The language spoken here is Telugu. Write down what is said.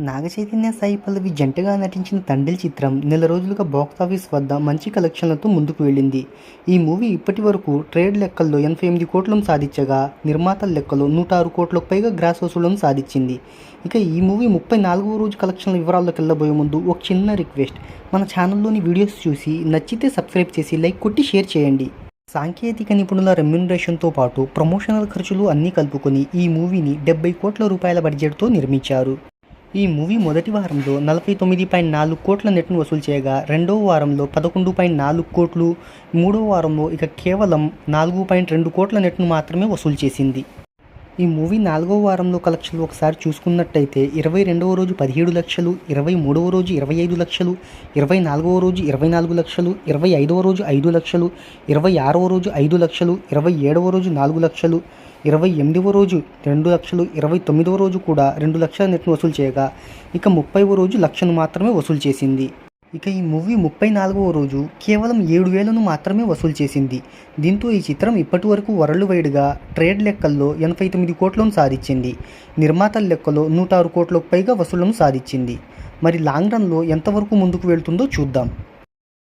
నాగచైతన్య, సాయి పల్లవి జంటగా నటించిన 'తండేల్' చిత్రం నెల రోజులుగా బాక్సాఫీస్ వద్ద మంచి కలెక్షన్లతో ముందుకు వెళ్ళింది. ఈ మూవీ ఇప్పటి వరకు ట్రేడ్ లెక్కల్లో 88 కోట్లను సాధించగా, నిర్మాతల లెక్కలో 106 కోట్లకు పైగా గ్రాస్ వసూళ్లను సాధించింది. ఇక ఈ మూవీ 34వ రోజు కలెక్షన్ల వివరాల్లోకెళ్లబోయే ముందు ఒక చిన్న రిక్వెస్ట్, మన ఛానల్లోని వీడియోస్ చూసి నచ్చితే సబ్స్క్రైబ్ చేసి లైక్ కొట్టి షేర్ చేయండి. సాంకేతిక నిపుణుల రెమ్యునరేషన్తో పాటు ప్రమోషనల్ ఖర్చులు అన్నీ కలుపుకొని ఈ మూవీని 70 కోట్ల రూపాయల బడ్జెట్తో నిర్మించారు. ఈ మూవీ మొదటి వారంలో 49.4 కోట్ల నెట్ను వసూలు చేయగా, రెండవ వారంలో 11.4 కోట్లు, మూడవ వారంలో ఇక కేవలం 4.2 కోట్ల నెట్ను మాత్రమే వసూలు చేసింది. ఈ మూవీ 4వ వారంలో కలెక్షన్లు ఒకసారి చూసుకున్నట్టయితే 22వ రోజు 17 లక్షలు, 23వ రోజు 25 లక్షలు, 24వ రోజు 24 లక్షలు, 25వ రోజు 5 లక్షలు, 26వ రోజు 5 లక్షలు, 27వ రోజు 4 లక్షలు, 28వ రోజు 2 లక్షలు, 29వ రోజు కూడా 2 లక్షల నెట్ను వసూలు చేయగా, ఇక 30వ రోజు లక్షను మాత్రమే వసూలు చేసింది. ఇక ఈ మూవీ 34వ రోజు కేవలం 7,000ను మాత్రమే వసూలు చేసింది. దీంతో ఈ చిత్రం ఇప్పటి వరకు వరల్డ్ వైడ్గా ట్రేడ్ లెక్కల్లో 89 కోట్లను సాధించింది. నిర్మాతల లెక్కలో 106 కోట్లకు పైగా వసూళ్లను సాధించింది. మరి లాంగ్ రన్లో ఎంతవరకు ముందుకు వెళ్తుందో చూద్దాం.